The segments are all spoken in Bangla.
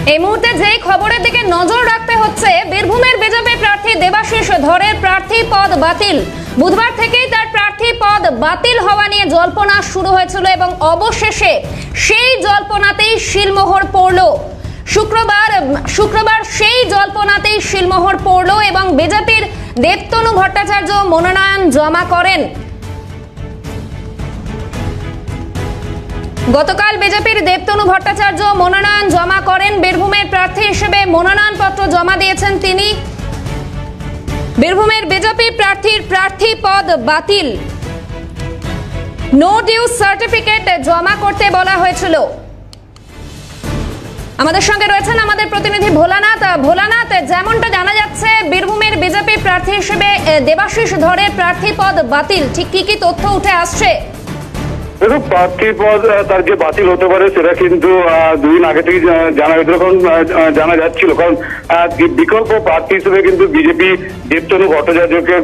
এই মুহূর্তে যেই খবরের দিকে নজর রাখতে হচ্ছে, বীরভূমের বিজেপি প্রার্থী দেবাশিস ধরের প্রার্থী পদ বাতিল। বুধবার থেকেই তার প্রার্থী পদ বাতিল হওয়া নিয়ে জল্পনা শুরু হয়েছিল এবং অবশেষে সেই জল্পনাতেই শিলমোহর পড়ল। শুক্রবার সেই জল্পনাতেই শিলমোহর পড়ল এবং বিজেপির দেবতনু ভট্টাচার্য মনোনয়ন জমা করেন। গতকাল বিজেপির দেবতনু ভট্টাচার্য মনোনয়ন জমা করেন। বীরভূমের প্রার্থী হিসেবে মনোনয়নপত্র জমা দিয়েছেন তিনি। বীরভূমের বিজেপি প্রার্থীর প্রার্থী পদ বাতিল। নো ডিউ সার্টিফিকেট জমা করতে বলা হয়েছিল। আমাদের সঙ্গে রয়েছেন আমাদের প্রতিনিধি ভোলানাথ। যেমনটা জানা যাচ্ছে, বীরভূমের বিজেপি প্রার্থী হিসেবে দেবাশিস ধরের প্রার্থী পদ বাতিল। ঠিক কি তথ্য উঠে আসছে? দেখুন, প্রার্থী পদ তার যে বাতিল হতে পারে সেটা কিন্তু দুদিন আগে থেকে জানা যাচ্ছিল, কারণ বিকল্প প্রার্থী হিসেবে কিন্তু বিজেপি দেবতনু ভট্টাচার্যকে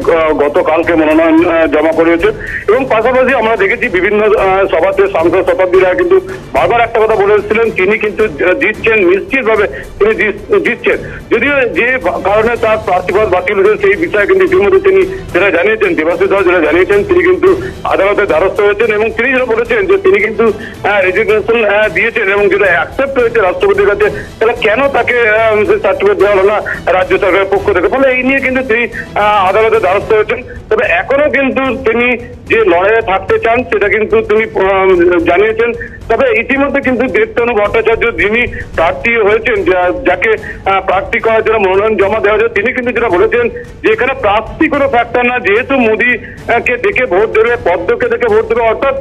গতকালকে মনোনয়ন জমা করেছে। এবং পাশাপাশি আমরা দেখেছি বিভিন্ন সভাতে সাংসদ শতাব্দী রায় কিন্তু বারবার একটা কথা বলেছিলেন, তিনি কিন্তু জিতছেন, নিশ্চিতভাবে তিনি জিতছেন। যদিও যে কারণে তার প্রার্থী পদ বাতিল হয়েছে সেই বিষয়ে কিন্তু ইতিমধ্যে তিনি যেটা জানিয়েছেন, দেবাশিস ধর যেটা জানিয়েছেন, তিনি কিন্তু আদালতের দ্বারস্থ হয়েছেন এবং তিনি বলেছেন যে তিনি কিন্তু রেজিগনেশন দিয়েছেন এবং যেটা অ্যাকসেপ্ট হয়েছে রাষ্ট্রপতির কাছে, তাহলে কেন তাকে সার্টিফিকেট দেওয়া হলো না রাজ্য সরকারের পক্ষ থেকে। ফলে এই নিয়ে কিন্তু তিনি আদালতের দ্বারস্থ হয়েছেন। তবে এখনো কিন্তু তিনি যে লড়াইয়ে থাকতে চান সেটা কিন্তু তিনি জানিয়েছেন। তবে ইতিমধ্যে কিন্তু দেবতনু ভট্টাচার্য যিনি প্রার্থী হয়েছেন, যাকে প্রার্থী করার জন্য মনোনয়ন জমা দেওয়া হয়েছে, তিনি কিন্তু যেটা বলেছেন যে এখানে প্রার্থী কোনো ফ্যাক্টর না, যেহেতু মোদীকে দেখে ভোট দেবে, পদ্মকে দেখে ভোট দেবে, অর্থাৎ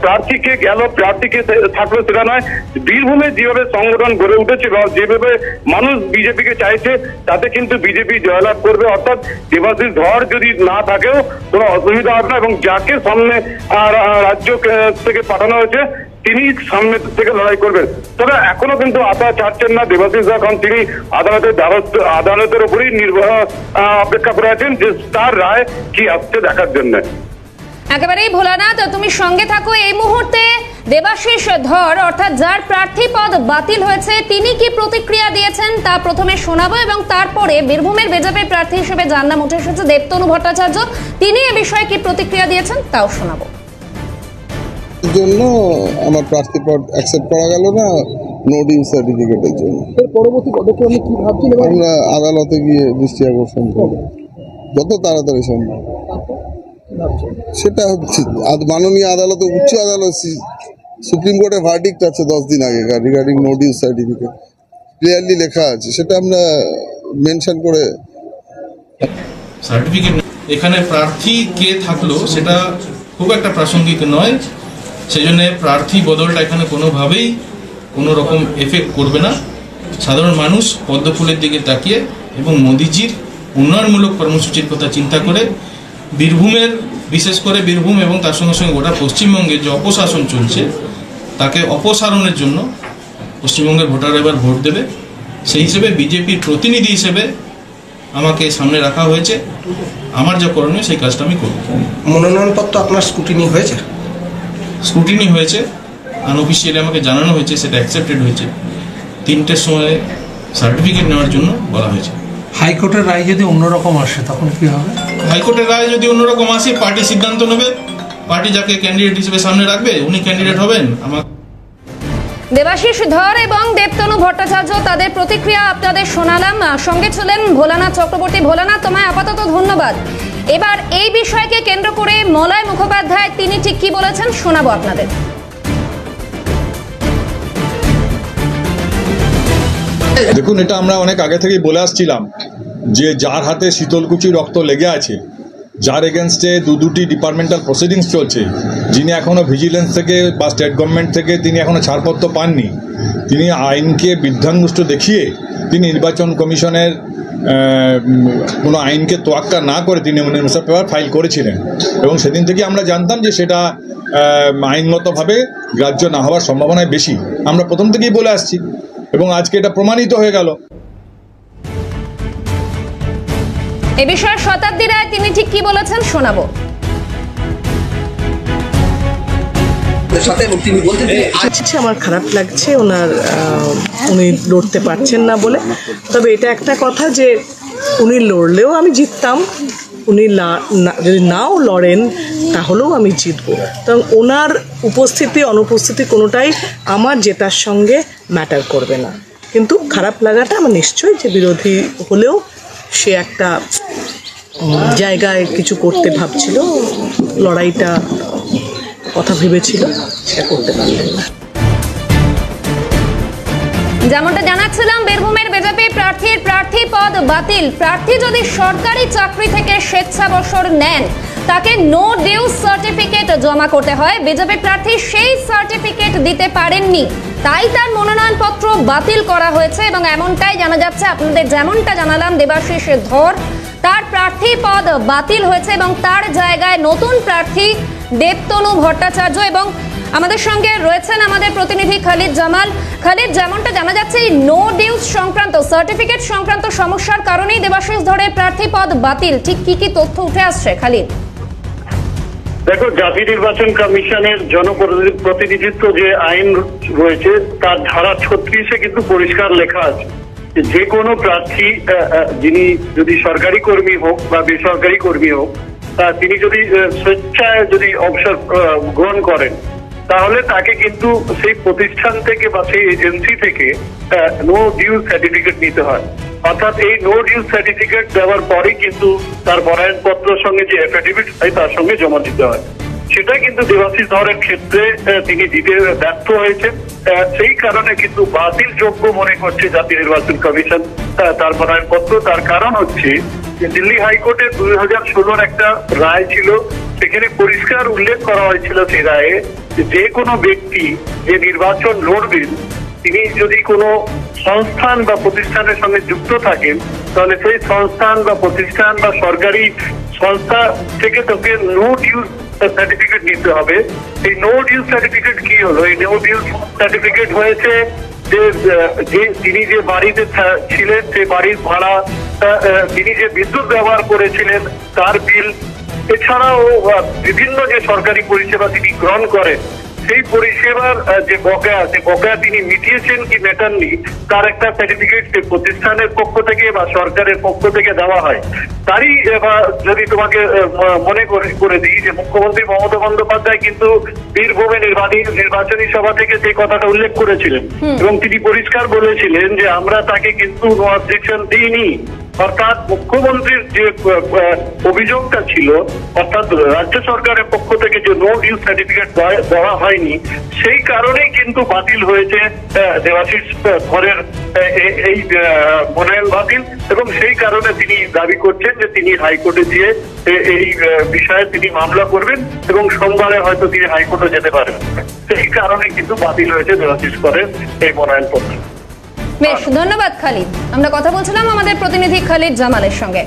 প্রার্থীকে গেল প্রার্থীকে থাকলো সেটা নয়। বীরভূমে যেভাবে সংগঠন গড়ে উঠেছে বা যেভাবে মানুষ বিজেপিকে চাইছে, তাতে কিন্তু বিজেপি জয়লাভ করবে। অর্থাৎ দেবাশিস ধর যদি না থাকেও কোনো অসুবিধা হবে না এবং যাকে সামনে রাজ্য থেকে পাঠানো হয়েছে তিনি সামনে থেকে লড়াই করবেন। তবে এখনো কিন্তু আশা ছাড়ছেন না দেবাশিস ধর, কারণ তিনি আদালতের উপরেই অপেক্ষা করে আছেন যে তার রায় কি আসছে দেখার জন্য। একেবারেই ভোলানাথ, তুমি সঙ্গে থাকো। এই মুহূর্তে দেবাশিস ধর অর্থাৎ যার প্রার্থী পদ বাতিল হয়েছে, তিনি কি প্রতিক্রিয়া দিয়েছেন তা প্রথমে শোনাবো এবং তারপরে বীরভূমের বিজেপি প্রার্থী হিসেবে যার নাম উঠে এসেছে দেবতনু ভট্টাচার্য, তিনি এ বিষয়ে কি প্রতিক্রিয়া দিয়েছেন তাও শোনাবো। জন্য আমার প্রার্থী পদ অ্যাকসেপ্ট করা গেল না নো ডিউ সার্টিফিকেটের জন্য। এর পরবর্তী পদক্ষেপ আমি কি ভাবছি, আমরা আদালতে গিয়ে দৃষ্টি আকর্ষণ করব যত তাড়াতাড়ি সম্ভব। সেটা হচ্ছে মাননীয় আদালত, উচ্চ আদালত, সুপ্রিম কোর্টে ভার্ডিক্ট আছে 10 দিন আগে regarding no due certificate, clearly লেখা আছে, সেটা আমরা মেনশন করে। সার্টিফিকেট এখানে প্রার্থী কে থাকলো সেটা খুব একটা প্রাসঙ্গিক নয়, সেই জন্য প্রার্থী বদলটা এখানে কোনোভাবেই কোনো রকম এফেক্ট করবে না। সাধারণ মানুষ পদ্মফুলের দিকে তাকিয়ে এবং মোদিজির উন্নয়নমূলক কর্মসূচির কথা চিন্তা করে বীরভূমের, বিশেষ করে বীরভূম এবং তার সঙ্গে সঙ্গে গোটা পশ্চিমবঙ্গে যে অপশাসন চলছে তাকে অপসারণের জন্য পশ্চিমবঙ্গের ভোটাররা এবার ভোট দেবে। সেই হিসেবে বিজেপির প্রতিনিধি হিসেবে আমাকে সামনে রাখা হয়েছে, আমার যা করণীয় সেই কাজটা আমি করব। মনোনয়নপত্র আপনার স্ক্রুটিনি হয়েছে? স্ক্রুটিনি হয়েছে, আনঅফিসিয়ালি আমাকে জানানো হয়েছে, সেটা অ্যাকসেপ্টেড হয়েছে। 3টের সময় সার্টিফিকেট নেওয়ার জন্য বলা হয়েছে। হাইকোর্টের রায় যদি অন্যরকম আসে তখন কি হবে? হাইকোর্টের রায় যদি অন্যরকম আসে, পার্টি সিদ্ধান্ত নেবে, পার্টি যাকে ক্যান্ডিডেট হিসেবে সামনে রাখবে উনি ক্যান্ডিডেট হবেন। দেবাশিস ধর এবং দেবতনু ভট্টাচার্য তাদের প্রতিক্রিয়া আপনাদের শোনালাম। সঙ্গে ছিলেন ভোলানাথ চক্রবর্তী। ভোলানাথ, তোমায় আপাতত ধন্যবাদ। এবার এই বিষয়কে কেন্দ্র করে মলয় মুখোপাধ্যায় তিনি ঠিক কি বলেছেন শোনাবো আপনাদের। দেখুন, এটা আমরা অনেক আগে থেকেই বলে আসছিলাম যে যার হাতে শীতলকুচি রক্ত লেগে আছে, যার এগেনস্টে দুটি ডিপার্টমেন্টাল প্রসিডিংস চলছে, যিনি এখনও ভিজিলেন্স থেকে বা স্টেট গভর্নমেন্ট থেকে তিনি এখনও ছাড়পত্র পাননি, তিনি আইনকে বিধ্বস্ত দেখিয়ে তিনি নির্বাচন কমিশনের কোনো আইনকে তোয়াক্কা না করে তিনি নমিনেশন পেপার ফাইল করেছিলেন এবং সেদিন থেকে আমরা জানতাম যে সেটা আইনগতভাবে গ্রাহ্য না হওয়ার সম্ভাবনায় বেশি। আমরা প্রথম থেকেই বলে আসছি এবং আজকে এটা প্রমাণিত হয়ে গেল। এ বিষয়ে শতাব্দী রায় তিনি ঠিক কি বলেছেন শোনাবো। সাথে এবং তিনি বলছেন যে আচ্ছা, আমার খারাপ লাগছে উনি লড়তে পারছেন না বলে। তবে এটা একটা কথা যে উনি লড়লেও আমি জিততাম, উনি যদি নাও লড়েন তাহলেও আমি জিতবো। কারণ ওনার উপস্থিতি অনুপস্থিতি কোনোটাই আমার জেতার সঙ্গে ম্যাটার করবে না। কিন্তু খারাপ লাগাটা আমার নিশ্চয়ই, যে বিরোধী হলেও সে একটা জায়গায় কিছু করতে ভাবছিল, লড়াইটা কথা ভেবেছিল, সেটা করতে পারলেন না। যেমনটা জানাচ্ছিলাম, বীরভূমের বিজেপি প্রার্থী পদ বাতিল। প্রার্থী যদি সরকারি চাকরি থেকে স্বেচ্ছাবসর নেন, তাকে নো ডিউজ সার্টিফিকেট জমা করতে হয়। বিজেপি প্রার্থী সেই সার্টিফিকেট দিতে পারেননি, তাই তার মনোনয়নপত্র বাতিল করা হয়েছে। এবং এমনটাই জানা যাচ্ছে, আপনাদের যেমনটা জানালাম, দেবাশিস ধর তার প্রার্থী পদ বাতিল হয়েছে এবং তার জায়গায় নতুন প্রার্থী দেবতনু ভট্টাচার্য। এবং আমাদের সঙ্গে রয়েছেন আমাদের প্রতিনিধি খালিদ জামাল। খালিদ, যেমনটা জানা যাচ্ছে, এই নো ডিউজ সংক্রান্ত সার্টিফিকেট সংক্রান্ত সমস্যার কারণেই দেবাশিস ধরের প্রার্থী পদ বাতিল। ঠিক কি কি তথ্য উঠে আসছে খালিদ? দেখো, জাতীয় নির্বাচন কমিশনের জনপ্রতিনিধিত্ব যে আইন রয়েছে তার ধারা 36-এ কিন্তু পরিষ্কার লেখা আছে যে কোনো প্রার্থী যিনি যদি সরকারি কর্মী হোক বা বেসরকারি কর্মী হোক, তিনি যদি স্বেচ্ছায় যদি অবসর গ্রহণ করেন, তাহলে তাকে কিন্তু সেই প্রতিষ্ঠান থেকে বা সেই এজেন্সি থেকে নো ডিউজ সার্টিফিকেট নিতে হয়। অর্থাৎ এই নো ডিউজ সার্টিফিকেট দেওয়ার পরে কিন্তু তার বরায়নপত্রের সঙ্গে যে অ্যাফিডেভিট হয় তার সঙ্গে জমা দিতে হয়। সেটা কিন্তু দেবাশিস ধরের ক্ষেত্রে তিনি দিতে ব্যর্থ হয়েছেন। সেই কারণে কিন্তু বাতিল যোগ্য মনে করছে জাতীয় নির্বাচন কমিশন তার বরায়নপত্র। তার কারণ হচ্ছে যে দিল্লি হাইকোর্টের 2016-র একটা রায় ছিল, সেখানে পরিষ্কার উল্লেখ করা হয়েছিল সেই রায়ে যে কোনো ব্যক্তি যে নির্বাচন লড়বেন, তিনি যদি কোনো সংস্থান বা প্রতিষ্ঠানের সঙ্গে যুক্ত থাকেন, তাহলে সেই সংস্থান বা প্রতিষ্ঠান বা সরকারি সংস্থা থেকে তাকে নো ডিউজ সার্টিফিকেট নিতে হবে। এই নো ডিউজ সার্টিফিকেট কি হলো? এই নো ডিউজ সার্টিফিকেট হয়েছে যে তিনি যে বাড়িতে ছিলেন, সেই বাড়ির ভাড়া, তিনি যে বিদ্যুৎ ব্যবহার করেছিলেন তার বিল, এছাড়াও বিভিন্ন যে সরকারি পরিষেবা তিনি গ্রহণ করেন, সেই পরিষেবার যে বকেয়া তিনি মিটিয়েছেন কি মেটাননি, তার একটা সার্টিফিকেট প্রতিষ্ঠানের পক্ষ থেকে বা সরকারের পক্ষ থেকে দেওয়া হয়। তারই যদি তোমাকে মনে করে দিই যে মুখ্যমন্ত্রী মমতা বন্দ্যোপাধ্যায় কিন্তু বীরভূমে নির্বাচনী সভা থেকে সেই কথাটা উল্লেখ করেছিলেন এবং তিনি পরিষ্কার বলেছিলেন যে আমরা তাকে কিন্তু নো অবজেকশন দিইনি। অর্থাৎ মুখ্যমন্ত্রীর যে অভিযোগটা ছিল, অর্থাৎ রাজ্য সরকারের পক্ষ থেকে যে নো ডিউজ সার্টিফিকেট দেওয়া হয়নি, সেই কারণেই কিন্তু বাতিল হয়েছে দেবাশিস ধরের এই মনোনয়ন বাতিল। এবং সেই কারণে তিনি দাবি করছেন যে তিনি হাইকোর্টে গিয়ে এই বিষয়ে তিনি মামলা করবেন এবং সোমবারে হয়তো তিনি হাইকোর্টে যেতে পারেন। সেই কারণে কিন্তু বাতিল হয়েছে দেবাশিস ধরের এই মনোনয়নপত্র। বেশ, ধন্যবাদ খালিদ। আমরা কথা বলছিলাম আমাদের প্রতিনিধি খালিদ জামালের সঙ্গে।